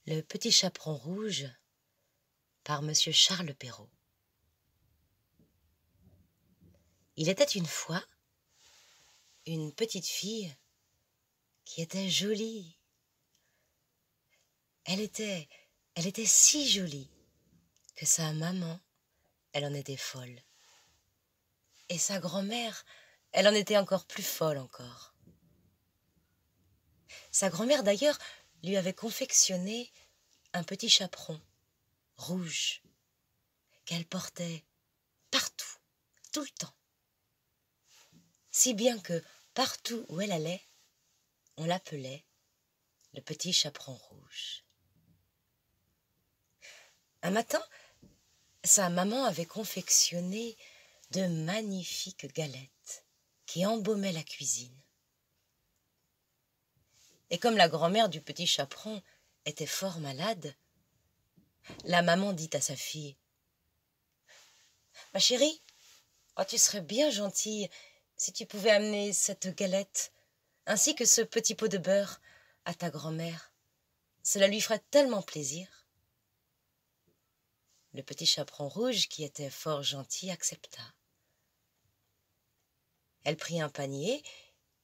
Le petit chaperon rouge par Monsieur Charles Perrault. Il était une fois une petite fille qui était jolie. Elle était si jolie que sa maman, elle en était folle. Et sa grand-mère, elle en était encore plus folle encore. Sa grand-mère d'ailleurs lui avait confectionné un petit chaperon rouge qu'elle portait partout, tout le temps. Si bien que partout où elle allait, on l'appelait le petit chaperon rouge. Un matin, sa maman avait confectionné de magnifiques galettes qui embaumaient la cuisine. Et comme la grand-mère du petit chaperon était fort malade, la maman dit à sa fille: « Ma chérie, oh, tu serais bien gentille si tu pouvais amener cette galette, ainsi que ce petit pot de beurre, à ta grand-mère. Cela lui ferait tellement plaisir. » Le petit chaperon rouge, qui était fort gentil, accepta. Elle prit un panier,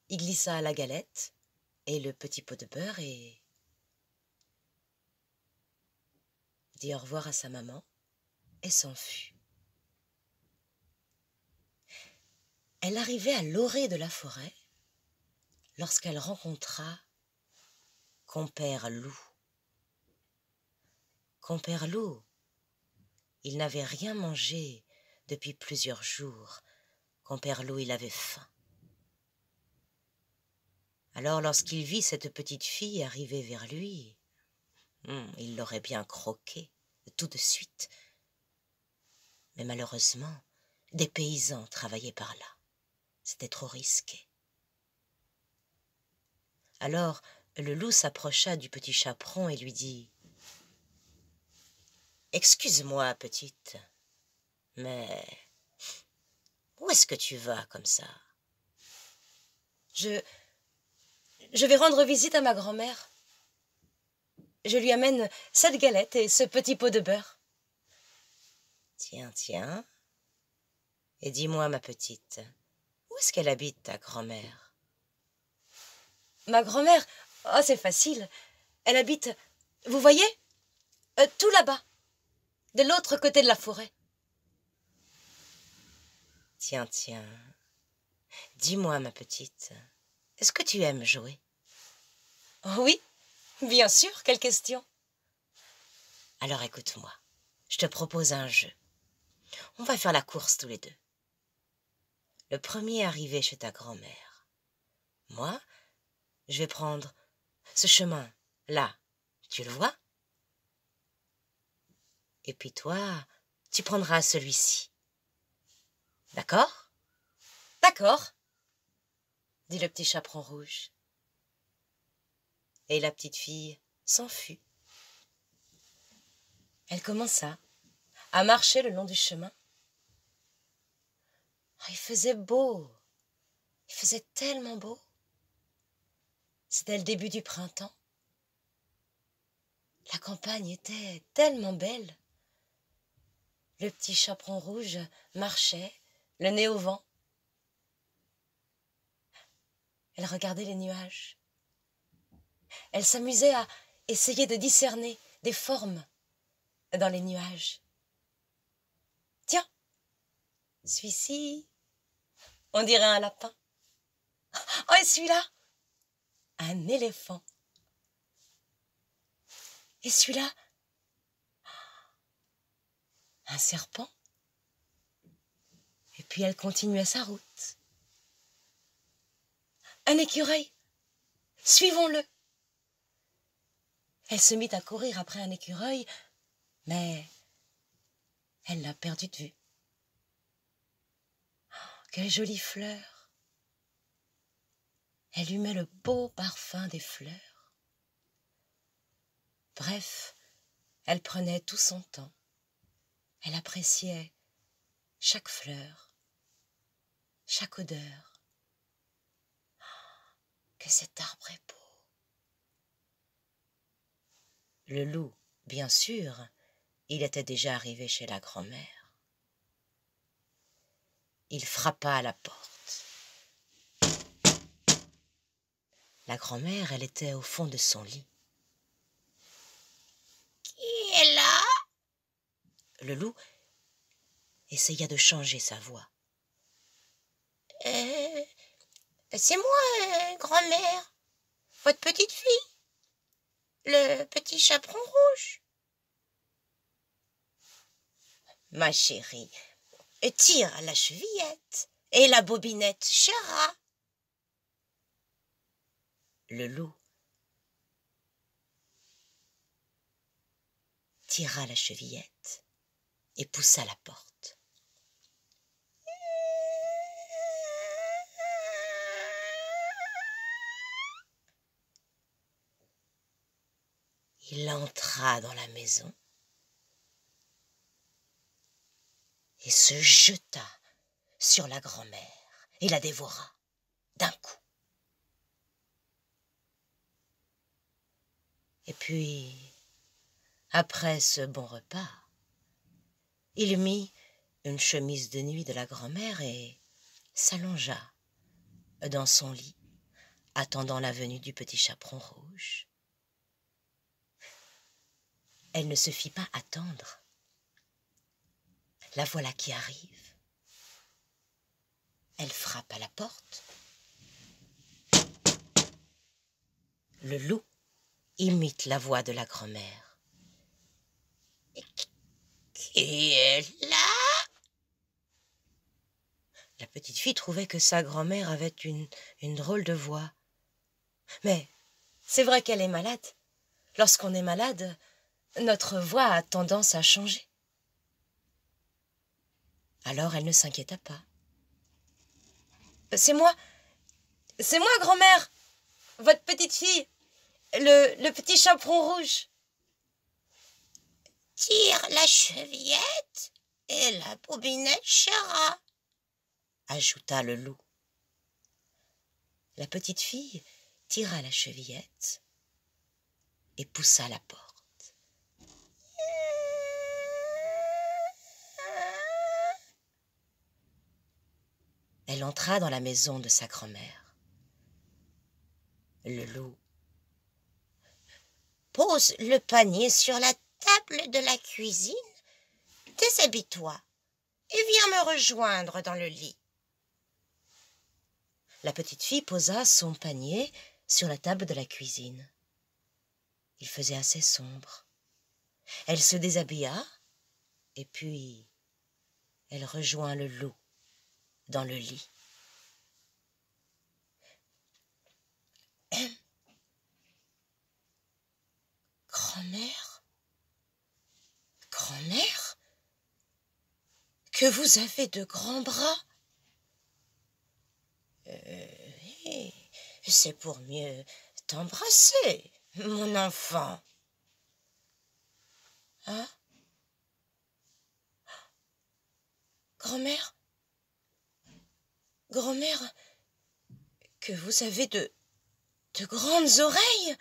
y glissa la galette et le petit pot de beurre et dit au revoir à sa maman et s'enfuit. Elle arrivait à l'orée de la forêt lorsqu'elle rencontra Compère Loup. Compère Loup, il n'avait rien mangé depuis plusieurs jours. Compère Loup, il avait faim. Alors lorsqu'il vit cette petite fille arriver vers lui, il l'aurait bien croquée tout de suite. Mais malheureusement, des paysans travaillaient par là. C'était trop risqué. Alors le loup s'approcha du petit chaperon et lui dit: « Excuse-moi, petite, mais où est-ce que tu vas comme ça? »« Je vais rendre visite à ma grand-mère. Je lui amène cette galette et ce petit pot de beurre. »« Tiens, et dis-moi, ma petite, où est-ce qu'elle habite, ta grand-mère? »« Ma grand-mère, oh, c'est facile. Elle habite, vous voyez, tout là-bas, de l'autre côté de la forêt. »« Tiens, dis-moi, ma petite, est-ce que tu aimes jouer? »« Oh oui, bien sûr, quelle question. »« Alors écoute-moi, je te propose un jeu. On va faire la course tous les deux. Le premier arrivé chez ta grand-mère. Moi, je vais prendre ce chemin, là, tu le vois? Et puis toi, tu prendras celui-ci. D'accord? D'accord, dit le petit chaperon rouge. Et la petite fille s'enfuit. Elle commença à marcher le long du chemin. Oh, il faisait beau, il faisait tellement beau. C'était le début du printemps. La campagne était tellement belle. Le petit chaperon rouge marchait, le nez au vent. Elle regardait les nuages. Elle s'amusait à essayer de discerner des formes dans les nuages. Tiens, celui-ci, on dirait un lapin. Oh, et celui-là, un éléphant. Et celui-là, un serpent. Et puis elle continuait sa route. Un écureuil, suivons-le. Elle se mit à courir après un écureuil, mais elle l'a perdu de vue. Oh, quelle jolie fleur! Elle humait le beau parfum des fleurs. Bref, elle prenait tout son temps. Elle appréciait chaque fleur, chaque odeur. Oh, que cet arbre est beau! Le loup, bien sûr, il était déjà arrivé chez la grand-mère. Il frappa à la porte. La grand-mère, elle était au fond de son lit. « Qui est là ?» Le loup essaya de changer sa voix. C'est moi, grand-mère, votre petite fille, le petit chaperon rouge. » « Ma chérie, tire la chevillette et la bobinette chara. » Le loup tira la chevillette et poussa la porte. Il entra dans la maison et se jeta sur la grand-mère et la dévora d'un coup. Et puis, après ce bon repas, il mit une chemise de nuit de la grand-mère et s'allongea dans son lit, attendant la venue du petit chaperon rouge. Elle ne se fit pas attendre. La voilà qui arrive. Elle frappe à la porte. Le loup imite la voix de la grand-mère. « Qui est là ?» La petite fille trouvait que sa grand-mère avait une drôle de voix. Mais c'est vrai qu'elle est malade. Lorsqu'on est malade, notre voix a tendance à changer. Alors elle ne s'inquiéta pas. « C'est moi, grand-mère, votre petite fille, le petit chaperon rouge. » « Tire la chevillette et la bobinette chara, » ajouta le loup. La petite fille tira la chevillette et poussa la porte. Elle entra dans la maison de sa grand-mère. Le loup pose le panier sur la table de la cuisine, déshabille-toi et viens me rejoindre dans le lit. La petite fille posa son panier sur la table de la cuisine. Il faisait assez sombre. Elle se déshabilla et puis elle rejoint le loup dans le lit. Grand-mère, grand-mère, que vous avez de grands bras. C'est pour mieux t'embrasser, mon enfant. Hein? Grand-mère, grand-mère, que vous avez de grandes oreilles.